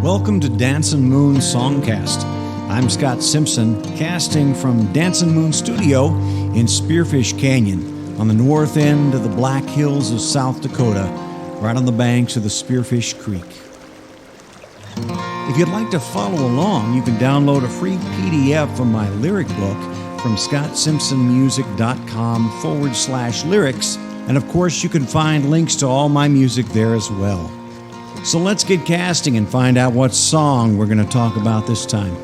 Welcome to Dancin Moon Songcast. I'm Scott Simpson, casting from Dancin Moon Studio in Spearfish Canyon on the north end of the Black Hills of South Dakota, right on the banks of the Spearfish Creek. If you'd like to follow along, you can download a free PDF of my lyric book from scottsimpsonmusic.com/lyrics, and of course you can find links to all my music there as well. So let's get casting and find out what song we're going to talk about this time.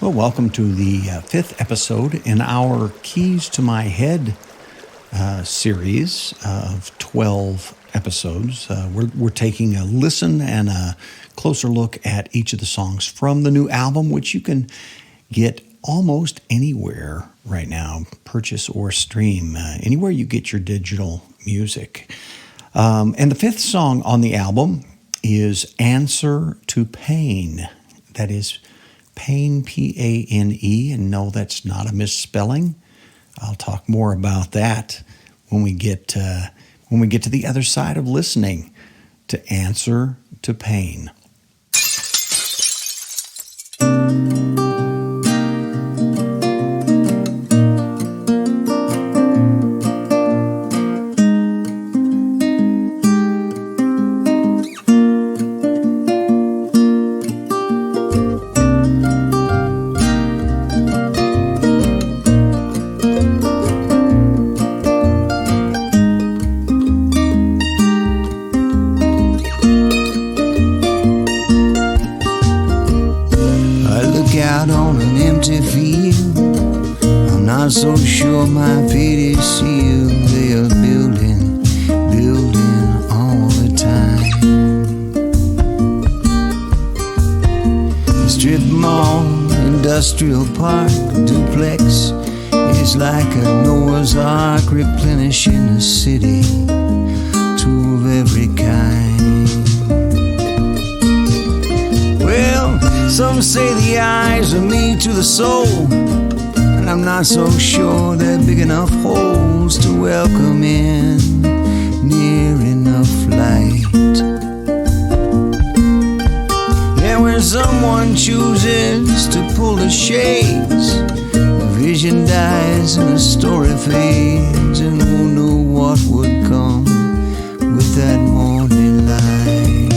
Well, welcome to the fifth episode in our Keys to My Head series of 12 episodes. We're taking a listen and a closer look at each of the songs from the new album, which you can get almost anywhere right now, purchase or stream, anywhere you get your digital music. And the fifth song on the album is Answer to Pane. That is Pane, P-A-N-E, and no, that's not a misspelling. I'll talk more about that when we get to the other side of listening to Answer to Pane. So sure my feet is sealed. They are building all the time. Strip mall, industrial park, duplex is like a Noah's Ark, replenishing a city, two of every kind. Well, some say the eyes are me to the soul, and I'm not so sure they're big enough holes to welcome in near enough light. Yeah, when someone chooses to pull the shades, the vision dies and the story fades, and who knew what would come with that morning light.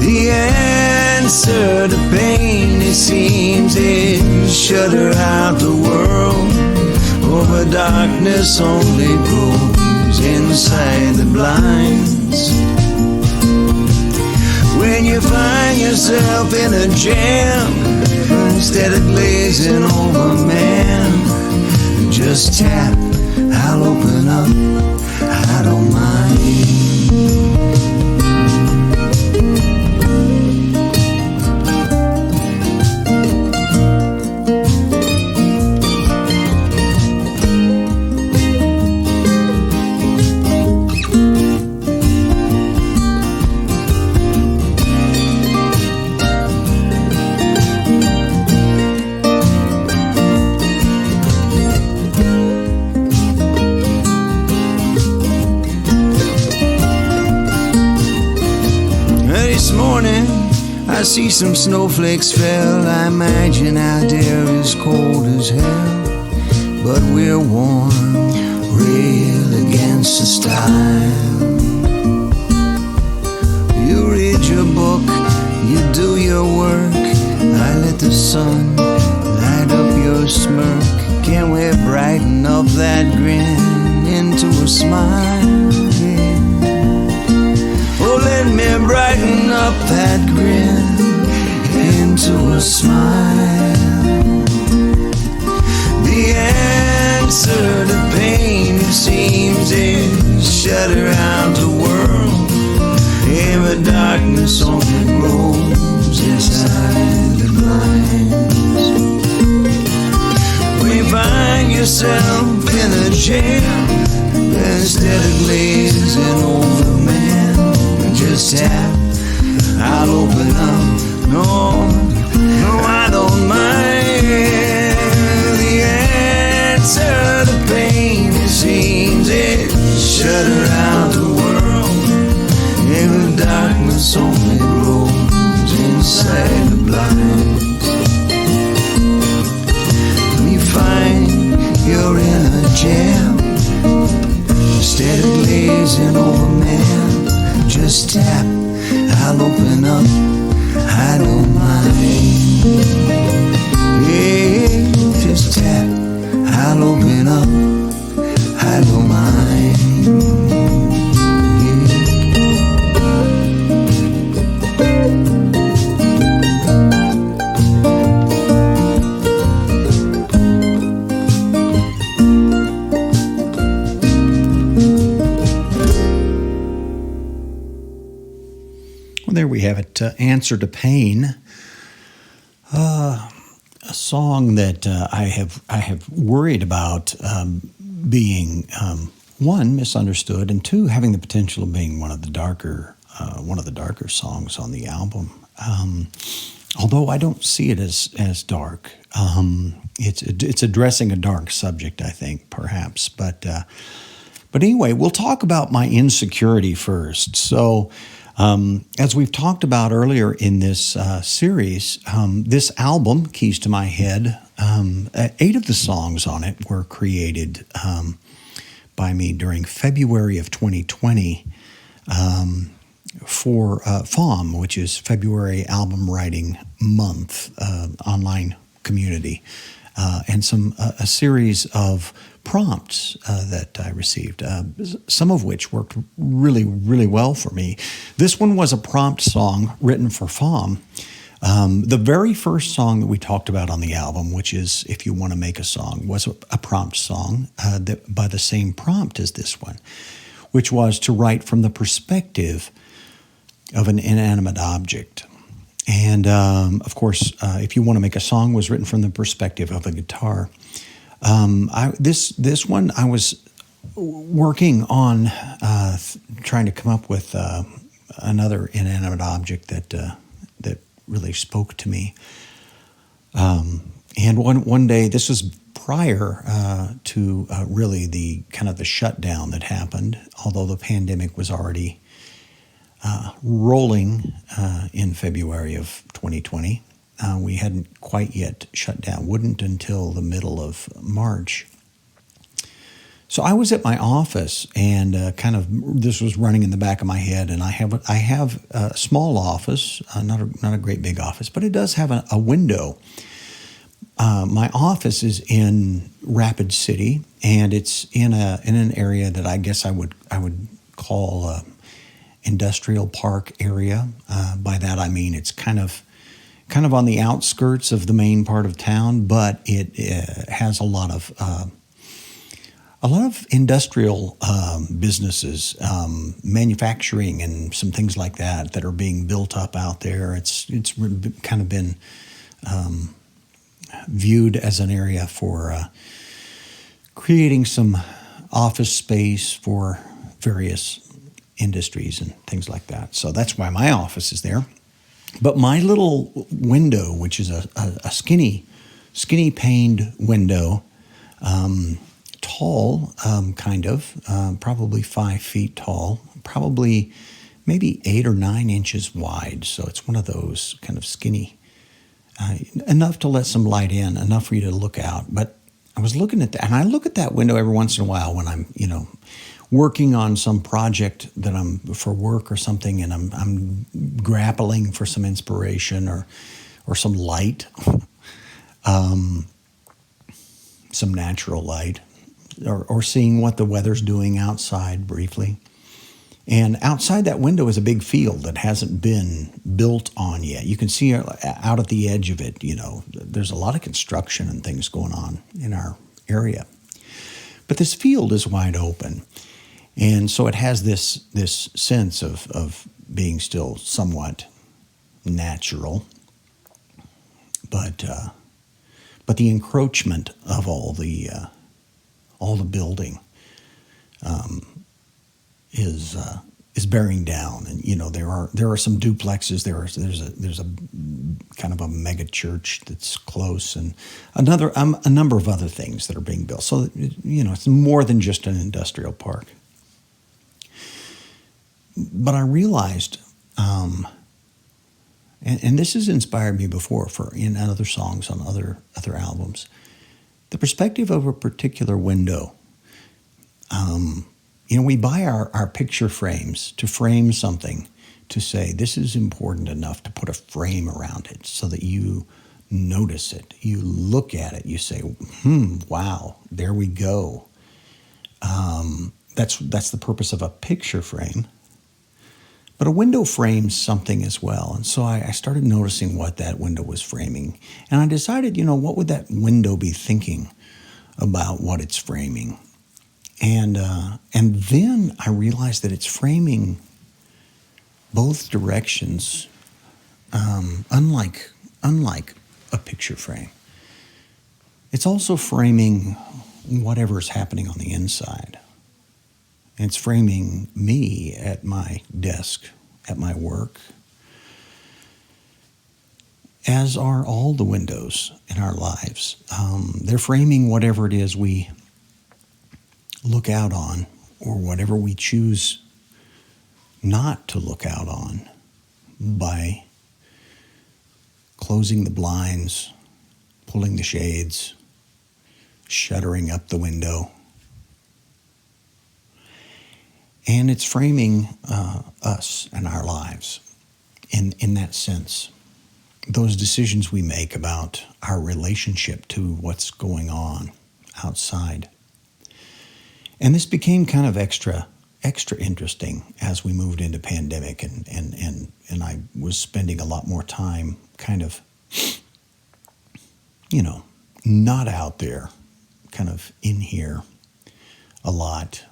The answer to pain, it seems, is shutter out the world, over darkness only grows inside the blinds. When you find yourself in a jam, instead of glazing over, man, just tap, I'll open up, I don't mind. I see some snowflakes fell. I imagine out there is cold as hell, but we're warm, rail against the stile. You read your book, you do your work, I let the sun light up your smirk. Can we brighten up that grin into a smile? Oh, let me brighten up that grin into a smile. The answer to pain, it seems, is shutter out the world. Ever darkness only grows inside the blinds. When you find yourself in a jam, instead of glazing over, man, just tap, I'll open up. No, I don't mind. The answer to pain, it seems, is shutter out the an overman. Just tap, I'll open up, I don't mind. Yeah, just tap, I'll open up, I don't mind. There we have it, Answer to Pane, a song that I have worried about being one, misunderstood, and two, having the potential of being one of the darker songs on the album. Although I don't see it as dark. It's addressing a dark subject, I think, perhaps. But anyway, we'll talk about my insecurity first. So. As we've talked about earlier in this series, this album, Keys to My Head, 8 of the songs on it were created by me during February of 2020 for FALM, which is February Album Writing Month online community, and a series of prompts that I received, some of which worked really, really well for me. This one was a prompt song written for FALM. The very first song that we talked about on the album, which is If You Want to Make a Song, was a prompt song by the same prompt as this one, which was to write from the perspective of an inanimate object. And, of course, If You Want to Make a Song was written from the perspective of a guitar. This one I was working on trying to come up with another inanimate object that really spoke to me. And one day, this was prior to really the kind of the shutdown that happened, although the pandemic was already rolling in February of 2020. We hadn't quite yet shut down, wouldn't until the middle of March. So I was at my office, and this was running in the back of my head. And I have a small office, not a great big office, but it does have a window. My office is in Rapid City, and it's in an area that I guess I would call industrial park area. By that I mean it's kind of on the outskirts of the main part of town, but it has a lot of industrial businesses, manufacturing, and some things like that are being built up out there. It's kind of been viewed as an area for creating some office space for various industries and things like that. So that's why my office is there. But my little window, which is a skinny paned window, tall, probably 5 feet tall, probably maybe 8 or 9 inches wide. So it's one of those kind of skinny, enough to let some light in, enough for you to look out. But I was looking at that, and I look at that window every once in a while when I'm, working on some project that I'm for work or something, and I'm grappling for some inspiration or some light, some natural light, or seeing what the weather's doing outside briefly. And outside that window is a big field that hasn't been built on yet. You can see out at the edge of it, there's a lot of construction and things going on in our area. But this field is wide open. And so it has this sense of being still somewhat natural, but the encroachment of all the building is bearing down. And there are some duplexes. There's a kind of a mega church that's close, and a number of other things that are being built. So it's more than just an industrial park. But I realized, and this has inspired me before in other songs on other albums, the perspective of a particular window We buy our picture frames to frame something, to say this is important enough to put a frame around it so that you notice it. You look at it, you say, wow, there we go. That's the purpose of a picture frame. But a window frames something as well. And so I started noticing what that window was framing. And I decided, what would that window be thinking about what it's framing? And then I realized that it's framing both directions, unlike a picture frame. It's also framing whatever's happening on the inside. It's framing me at my desk, at my work, as are all the windows in our lives. They're framing whatever it is we look out on, or whatever we choose not to look out on, by closing the blinds, pulling the shades, shuttering up the window. And it's framing us and our lives in that sense. Those decisions we make about our relationship to what's going on outside. And this became kind of extra interesting as we moved into pandemic, and I was spending a lot more time kind of, not out there, kind of in here a lot,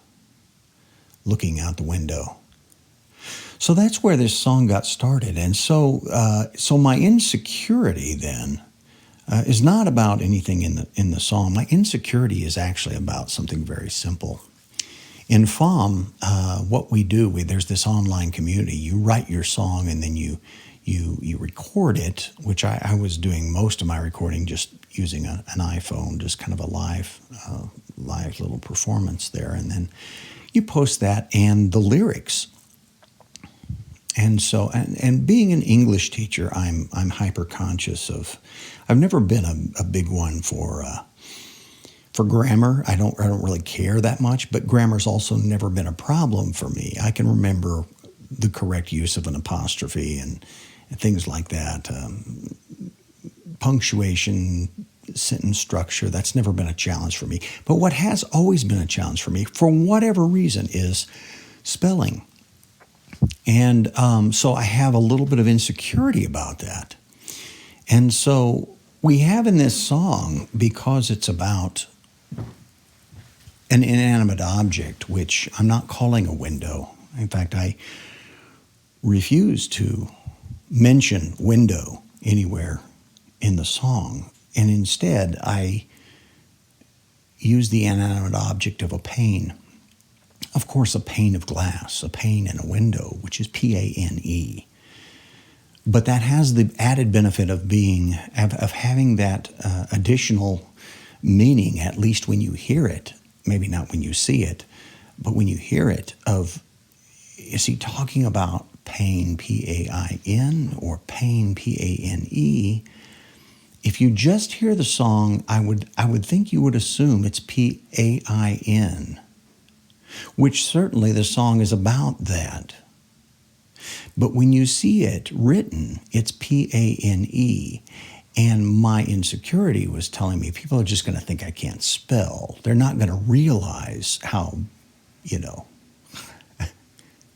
looking out the window. So that's where this song got started. And so my insecurity then is not about anything in the song. My insecurity is actually about something very simple. In FOM, what we do, there's this online community. You write your song and then you record it, which I was doing most of my recording just using an iPhone, just kind of a live little performance there. And then you post that and the lyrics. And so, and being an English teacher, I'm hyper conscious of. I've never been a big one for grammar. I don't really care that much, but grammar's also never been a problem for me. I can remember the correct use of an apostrophe and things like that. Punctuation, sentence structure, that's never been a challenge for me. But what has always been a challenge for me, for whatever reason, is spelling. And so I have a little bit of insecurity about that. And so we have in this song, because it's about an inanimate object, which I'm not calling a window. In fact, I refuse to mention window anywhere in the song. And instead, I use the inanimate object of a pane. Of course, a pane of glass, a pane in a window, which is P-A-N-E. But that has the added benefit of having that additional meaning, at least when you hear it, maybe not when you see it, but when you hear it, of, is he talking about pain, P-A-I-N, or pain, P-A-N-E? If you just hear the song, I would think you would assume it's P-A-I-N, which certainly the song is about that. But when you see it written, it's P-A-N-E. And my insecurity was telling me people are just going to think I can't spell. They're not going to realize how,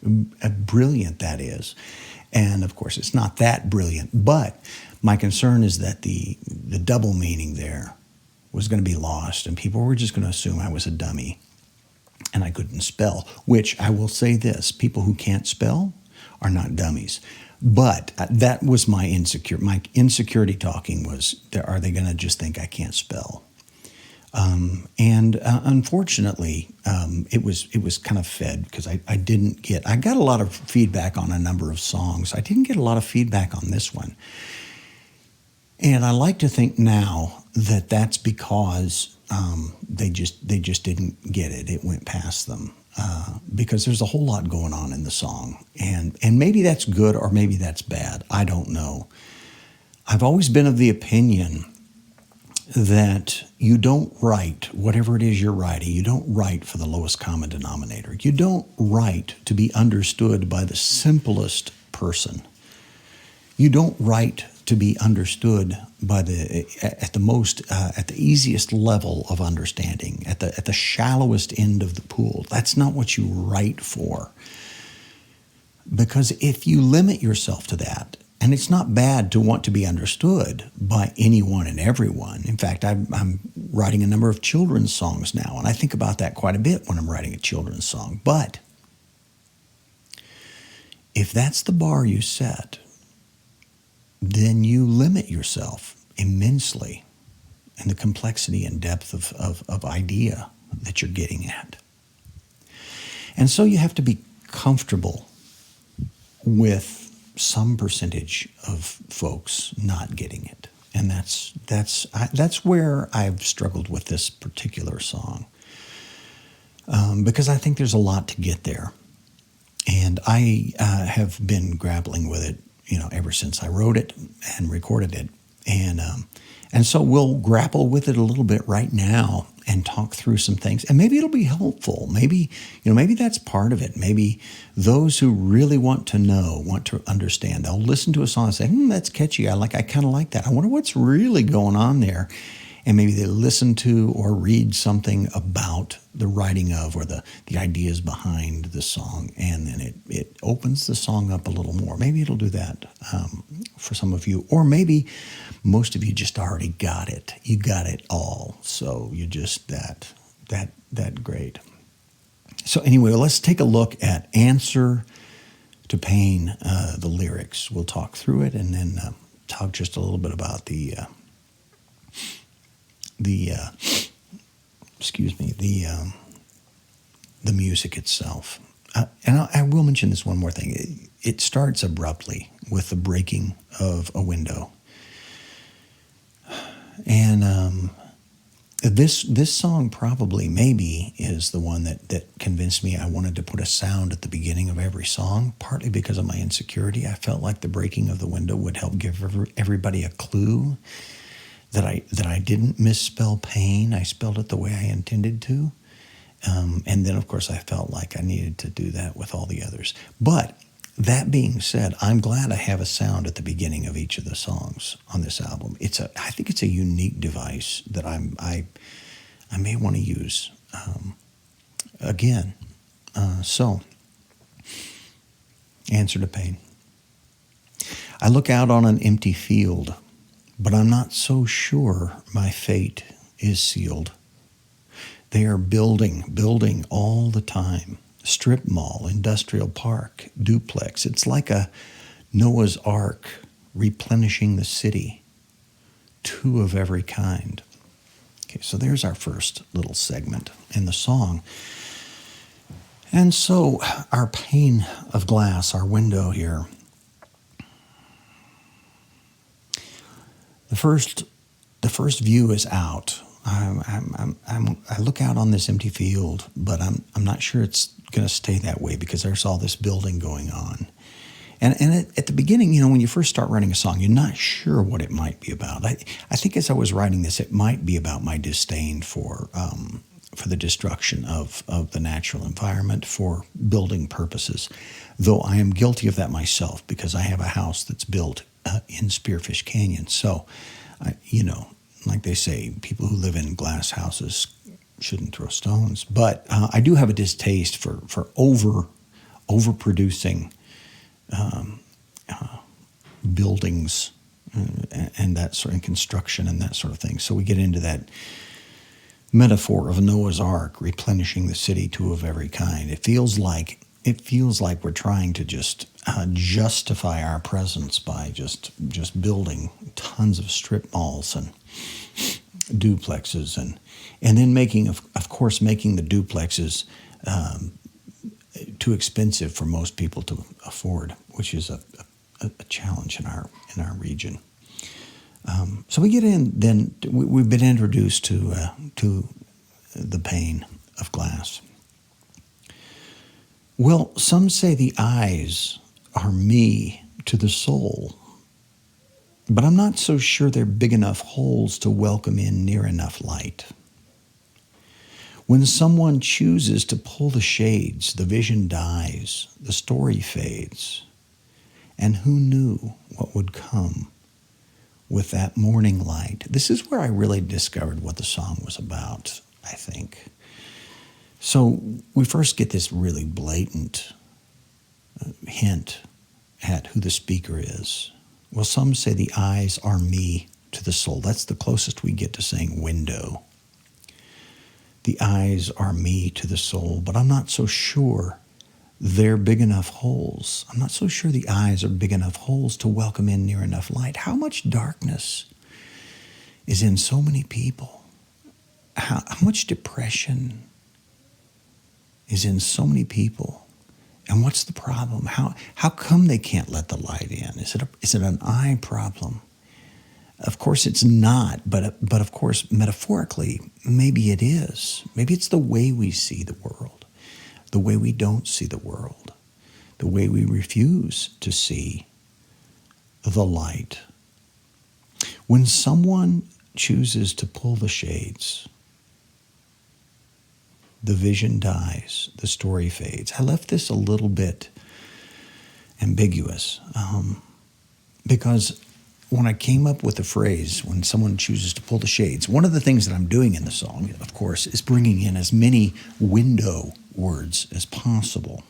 brilliant that is. And of course, it's not that brilliant. But my concern is that the double meaning there was going to be lost, and people were just going to assume I was a dummy and I couldn't spell, which I will say this, people who can't spell are not dummies. But that was my insecurity talking was, are they going to just think I can't spell? And unfortunately, it was kind of fed, because I got a lot of feedback on a number of songs. I didn't get a lot of feedback on this one. And I like to think now that that's because they just didn't get it. It went past them. Because there's a whole lot going on in the song. And maybe that's good or maybe that's bad. I don't know. I've always been of the opinion that you don't write, whatever it is you're writing, you don't write for the lowest common denominator. You don't write to be understood by the simplest person. You don't write to be understood by at the easiest level of understanding, at the shallowest end of the pool. That's not what you write for. Because if you limit yourself to that, and it's not bad to want to be understood by anyone and everyone. In fact, I'm writing a number of children's songs now, and I think about that quite a bit when I'm writing a children's song. But if that's the bar you set, then you limit yourself immensely in the complexity and depth of idea that you're getting at. And so you have to be comfortable with some percentage of folks not getting it. And that's where I've struggled with this particular song. Because I think there's a lot to get there. And I have been grappling with it, ever since I wrote it and recorded it. And so we'll grapple with it a little bit right now and talk through some things. And maybe it'll be helpful. Maybe that's part of it. Maybe those who really want to understand, they'll listen to a song and say, that's catchy. I kind of like that. I wonder what's really going on there. And maybe they listen to or read something about the writing of or the ideas behind the song, and then it opens the song up a little more. Maybe it'll do that for some of you, or maybe most of you just already got it. You got it all, so you're just that great. So anyway, let's take a look at Answer to Pain, the lyrics. We'll talk through it and then talk just a little bit about the music itself. And I will mention this one more thing. It starts abruptly with the breaking of a window. And this song probably maybe is the one that convinced me I wanted to put a sound at the beginning of every song, partly because of my insecurity. I felt like the breaking of the window would help give everybody a clue that I didn't misspell pain. I spelled it the way I intended to. And then, of course, I felt like I needed to do that with all the others. But that being said, I'm glad I have a sound at the beginning of each of the songs on this album. I think it's a unique device that I may want to use again. So, Answer to Pain. I look out on an empty field, but I'm not so sure my fate is sealed. They are building all the time. Strip mall, industrial park, duplex. It's like a Noah's Ark replenishing the city. Two of every kind. Okay, so there's our first little segment in the song. And so our pane of glass, our window here, the first view is out. I look out on this empty field, but I'm not sure it's going to stay that way because there's all this building going on. And at the beginning, when you first start writing a song, you're not sure what it might be about. I think as I was writing this, it might be about my disdain for the destruction of the natural environment for building purposes, though I am guilty of that myself because I have a house that's built in Spearfish Canyon. So, like they say, people who live in glass houses shouldn't throw stones. But I do have a distaste for overproducing buildings and that sort of construction and that sort of thing. So we get into that metaphor of Noah's Ark replenishing the city, two of every kind. It feels like we're trying to just justify our presence by just building tons of strip malls and duplexes and then making the duplexes too expensive for most people to afford, which is a challenge in our region. So we get in. Then we've been introduced to the pane of glass. Well, some say the eyes are me to the soul. but I'm not so sure they're big enough holes to welcome in near enough light. When someone chooses to pull the shades, the vision dies, the story fades. And who knew what would come with that morning light? This is where I really discovered what the song was about, I think. So we first get this really blatant hint at who the speaker is. Well, some say the eyes are me to the soul. That's the closest we get to saying window. The eyes are me to the soul, but I'm not so sure they're big enough holes. I'm not so sure the eyes are big enough holes to welcome in near enough light. How much darkness is in so many people? How much depression is in so many people? And what's the problem? How come they can't let the light in? Is it an eye problem? Of course it's not, but of course metaphorically, maybe it is. Maybe it's the way we see the world, the way we don't see the world, the way we refuse to see the light. When someone chooses to pull the shades, the vision dies, the story fades. I left this a little bit ambiguous because when I came up with the phrase, when someone chooses to pull the shades, one of the things that I'm doing in the song, of course, is bringing in as many window words as possible.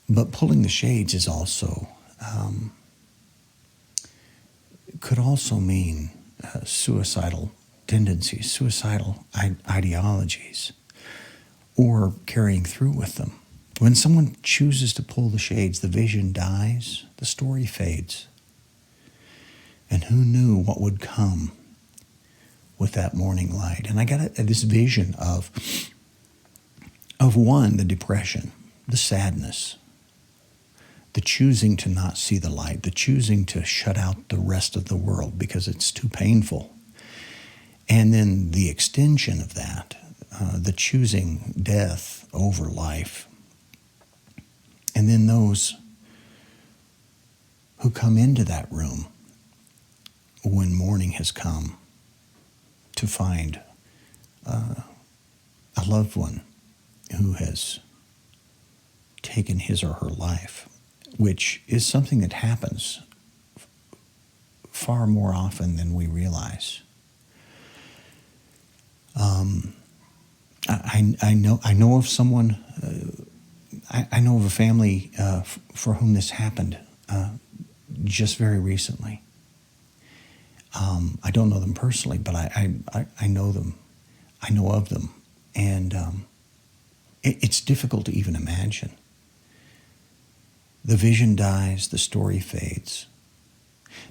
But pulling the shades is also, could also mean suicidal tendencies, suicidal ideologies, or carrying through with them. When someone chooses to pull the shades, the vision dies, the story fades. And who knew what would come with that morning light? And I got this vision of one, the depression, the sadness, the choosing to not see the light, the choosing to shut out the rest of the world because it's too painful. And then the extension of that, the choosing death over life. And then those who come into that room when morning has come to find a loved one who has taken his or her life, which is something that happens far more often than we realize. I know of someone. I know of a family for whom this happened just very recently. I don't know them personally, but I know them. I know of them, and it's difficult to even imagine. The vision dies, the story fades.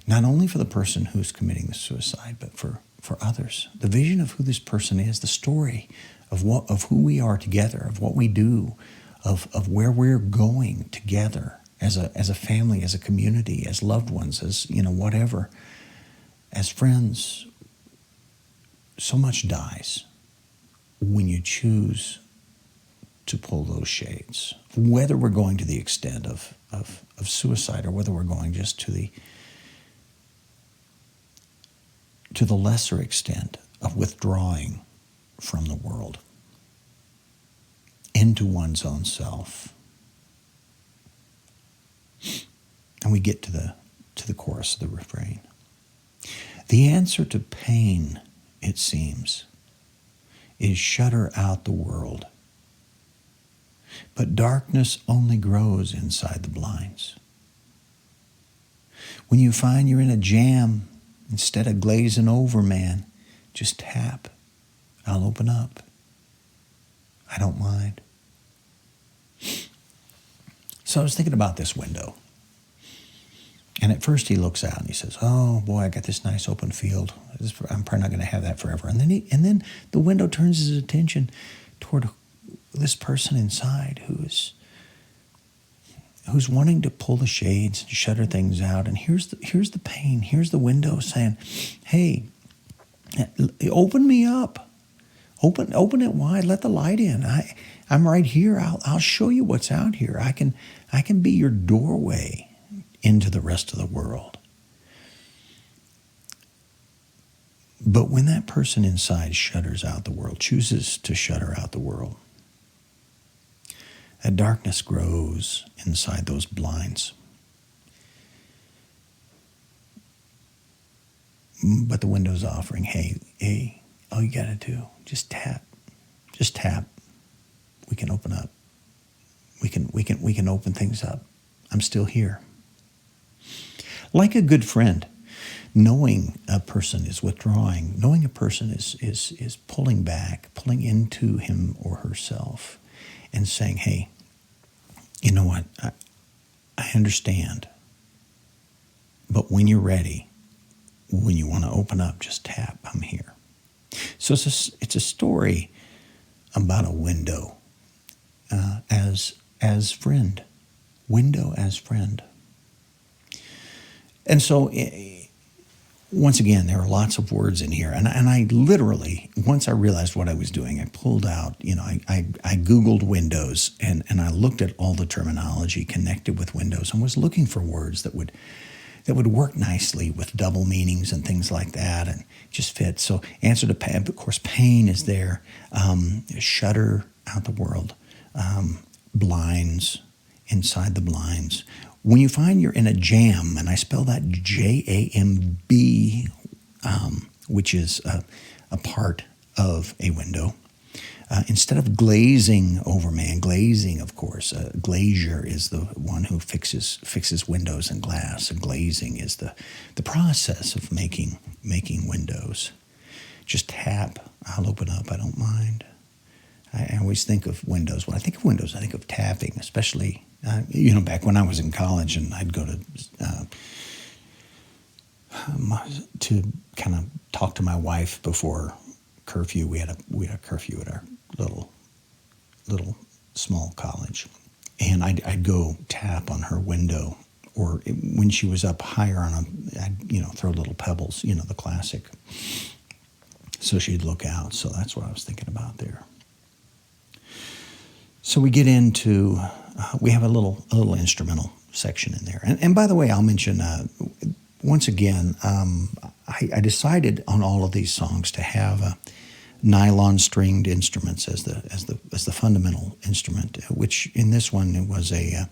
Not only for the person who's committing the suicide, but for others. The vision of who this person is, the story of who we are together, of what we do, of where we're going together as a family, as a community, as loved ones, as whatever, as friends. So much dies when you choose to pull those shades. Whether we're going to the extent of suicide or whether we're going just to the lesser extent of withdrawing from the world into one's own self. And we get to the chorus of the refrain. The answer to pain, it seems, is shutter out the world. But darkness only grows inside the blinds. When you find you're in a jam, instead of glazing over, man, just tap. I'll open up. I don't mind. So I was thinking about this window. And at first he looks out and he says, oh boy, I got this nice open field. I'm probably not going to have that forever. And then the window turns his attention toward this person inside who's wanting to pull the shades and shutter things out. And here's the pain. Here's the window saying, hey, open me up. Open it wide. Let the light in. I'm right here. I'll show you what's out here. I can be your doorway into the rest of the world. But when that person inside shutters out the world, chooses to shutter out the world, that darkness grows inside those blinds. But the window's offering, hey, all you gotta do, just tap. We can open up. We can open things up. I'm still here. Like a good friend, knowing a person is withdrawing, knowing a person is pulling back, pulling into him or herself, and saying, hey, you know what? I understand. But when you're ready, when you want to open up, just tap. I'm here. So it's a story about a window as friend. Window as friend. And so, once again, there are lots of words in here. And I literally, once I realized what I was doing, I pulled out, I Googled Windows and I looked at all the terminology connected with Windows and was looking for words that would work nicely with double meanings and things like that and just fit. So answer to Pane, of course, Pane is there. Shutter out the world. Blinds, inside the blinds. When you find you're in a jamb, and I spell that J-A-M-B, which is a part of a window, instead of glazing over man, glazing, of course, glazier is the one who fixes windows and glass, and glazing is the process of making windows. Just tap, I'll open up, I don't mind. I always think of windows. When I think of windows, I think of tapping, especially, back when I was in college and I'd go to kind of talk to my wife before curfew. We had a curfew at our little small college, and I'd go tap on her window, or when she was up higher I'd throw little pebbles, the classic, so she'd look out. So that's what I was thinking about there. So we get into we have a little instrumental section in there, and by the way, I'll mention once again, I decided on all of these songs to have nylon stringed instruments as the fundamental instrument, which in this one it was a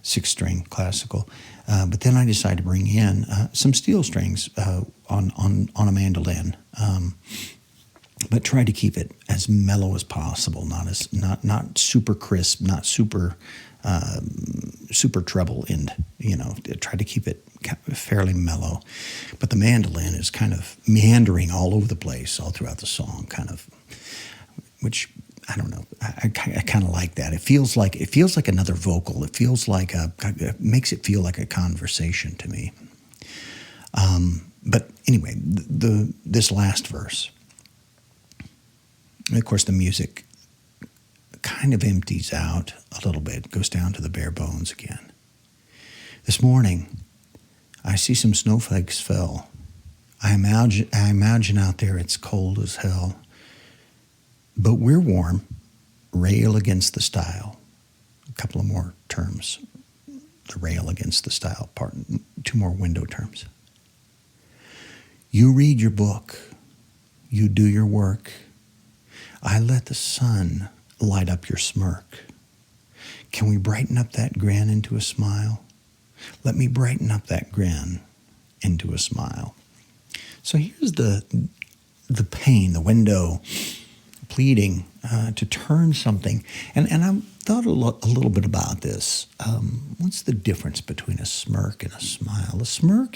6-string classical, but then I decided to bring in some steel strings on a mandolin, but try to keep it as mellow as possible, not super crisp, not super treble end, try to keep it fairly mellow. But the mandolin is kind of meandering all over the place all throughout the song, kind of, which I don't know. I kind of like that. It feels like another vocal. It feels like it makes it feel like a conversation to me. But anyway, this last verse, of course, the music kind of empties out a little bit, goes down to the bare bones again. This morning, I see some snowflakes fell. I imagine out there it's cold as hell. But we're warm. Rail against the stile. A couple of more terms. The rail against the stile part. 2 more window terms. You read your book. You do your work. I let the sun light up your smirk. Can we brighten up that grin into a smile? Let me brighten up that grin into a smile. So here's the pain, the window, pleading to turn something. And I thought a little bit about this. What's the difference between a smirk and a smile? A smirk,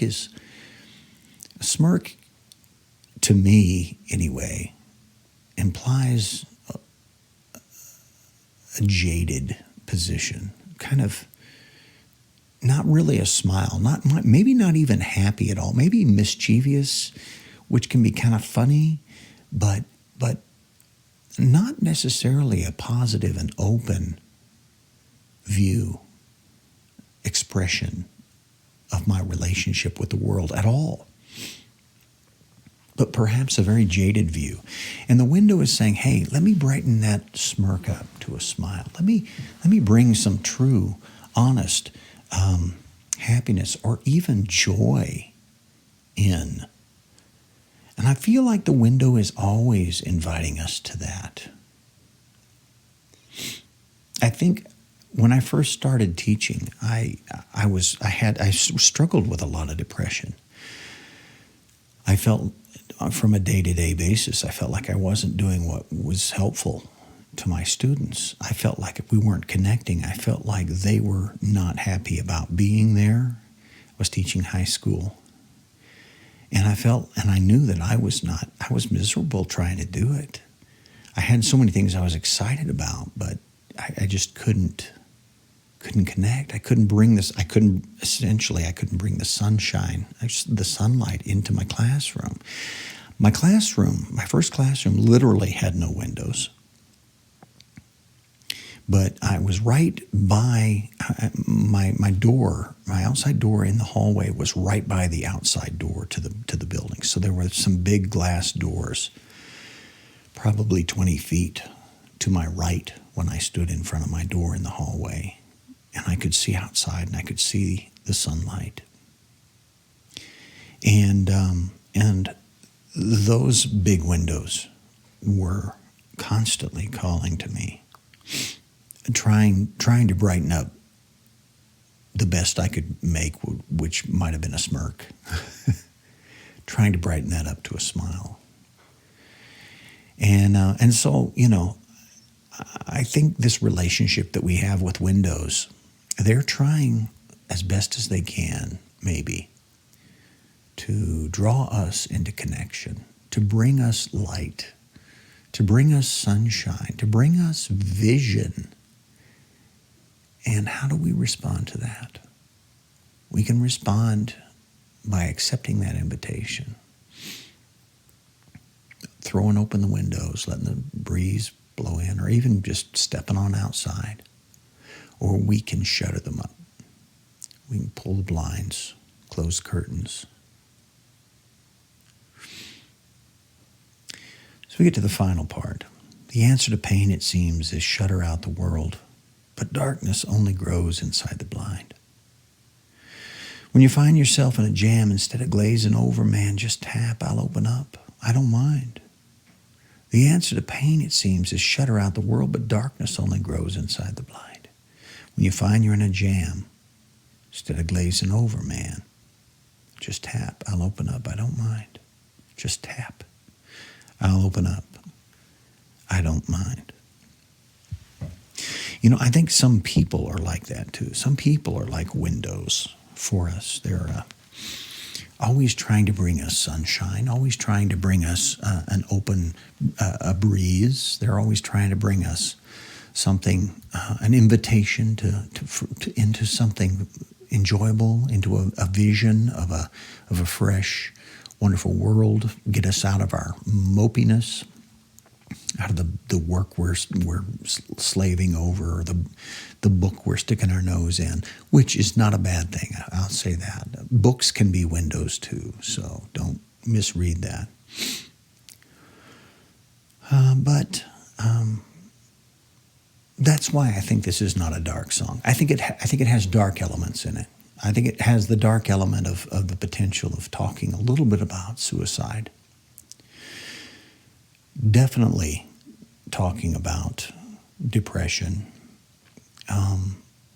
to me anyway, implies a jaded position, kind of not really a smile, maybe not even happy at all, maybe mischievous, which can be kind of funny, but not necessarily a positive and open view, expression of my relationship with the world at all. but perhaps a very jaded view. And the window is saying, hey, let me brighten that smirk up to a smile. Let me bring some true, honest happiness or even joy in. And I feel like the window is always inviting us to that. I think when I first started teaching, I struggled with a lot of depression. I felt, from a day-to-day basis, I felt like I wasn't doing what was helpful to my students. I felt like we weren't connecting. I felt like they were not happy about being there. I was teaching high school. And I knew that I was miserable trying to do it. I had so many things I was excited about, but I just couldn't connect. I couldn't bring the sunshine, the sunlight into my classroom. My first classroom literally had no windows. But I was right by my door. My outside door in the hallway was right by the outside door to the building. So there were some big glass doors, probably 20 feet to my right when I stood in front of my door in the hallway. And I could see outside and I could see the sunlight. And those big windows were constantly calling to me, trying to brighten up the best I could make, which might have been a smirk, trying to brighten that up to a smile. And so, I think this relationship that we have with windows, they're trying as best as they can, maybe, to draw us into connection, to bring us light, to bring us sunshine, to bring us vision. And how do we respond to that? We can respond by accepting that invitation, throwing open the windows, letting the breeze blow in, or even just stepping on outside. Or we can shutter them up. We can pull the blinds, close curtains. So we get to the final part. The answer to pain, it seems, is shutter out the world, but darkness only grows inside the blind. When you find yourself in a jam, instead of glazing over, man, just tap, I'll open up. I don't mind. The answer to pain, it seems, is shutter out the world, but darkness only grows inside the blind. When you find you're in a jam, instead of glazing over, man, just tap, I'll open up, I don't mind. Just tap, I'll open up, I don't mind. I think some people are like that too. Some people are like windows for us. They're always trying to bring us sunshine, always trying to bring us an open a breeze. They're always trying to bring us something, an invitation to into something enjoyable, into a vision of a fresh, wonderful world. Get us out of our mopiness, out of the work we're slaving over, or the book we're sticking our nose in, which is not a bad thing. I'll say that. Books can be windows too, so don't misread that. But that's why I think this is not a dark song. I think it has dark elements in it. I think it has the dark element of the potential of talking a little bit about suicide. Definitely talking about depression.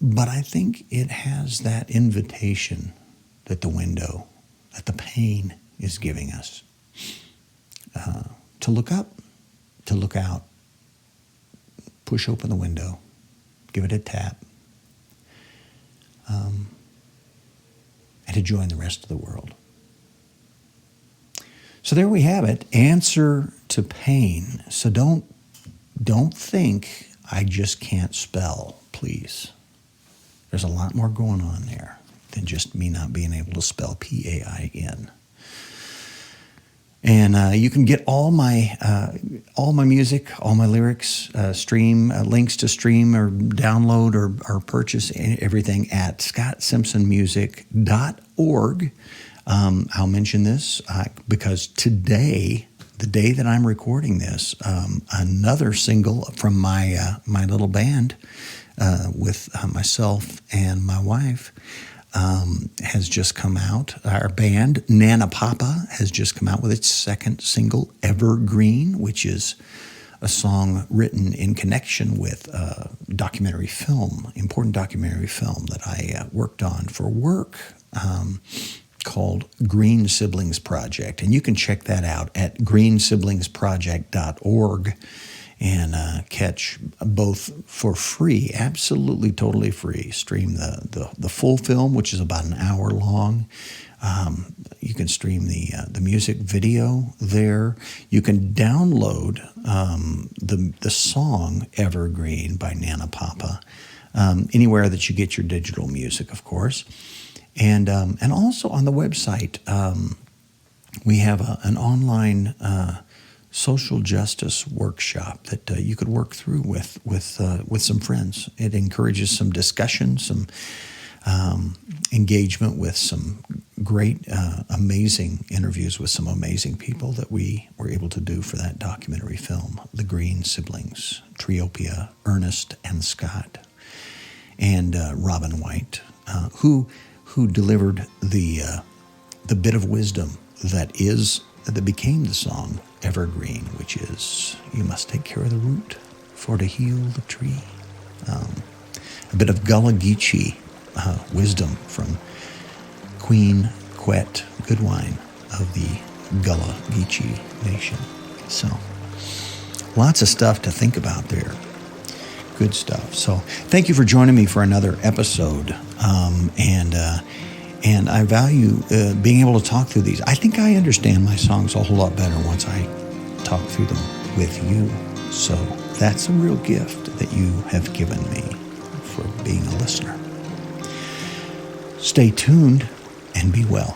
But I think it has that invitation that the pain is giving us, to look up, to look out, push open the window, give it a tap, and to join the rest of the world. So there we have it, answer to pain. So don't think I just can't spell, please. There's a lot more going on there than just me not being able to spell P-A-I-N. And you can get all my music, all my lyrics, stream links to stream or download or purchase everything at scottsimpsonmusic.org. I'll mention this because today, the day that I'm recording this, another single from my little band with myself and my wife has just come out. Our band, Nana Papa, has just come out with its second single, Evergreen, which is a song written in connection with documentary film, important documentary film that I worked on for work called Green Siblings Project. And you can check that out at greensiblingsproject.org and catch both for free, absolutely totally free. Stream the full film, which is about an hour long. You can stream the music video there. You can download the song Evergreen by Nana Papa anywhere that you get your digital music, of course. And also on the website, we have an online social justice workshop that you could work through with some friends. It encourages some discussion, some engagement with some great, amazing interviews with some amazing people that we were able to do for that documentary film, The Green Siblings, Triopia, Ernest, and Scott, and Robin White, who delivered the bit of wisdom that became the song Evergreen, which is, you must take care of the root for to heal the tree. A bit of Gullah Geechee wisdom from Queen Quet Goodwine of the Gullah Geechee Nation. So, lots of stuff to think about there. Good stuff. So, thank you for joining me for another episode. And I value being able to talk through these. I think I understand my songs a whole lot better once I talk through them with you. So that's a real gift that you have given me for being a listener. Stay tuned and be well.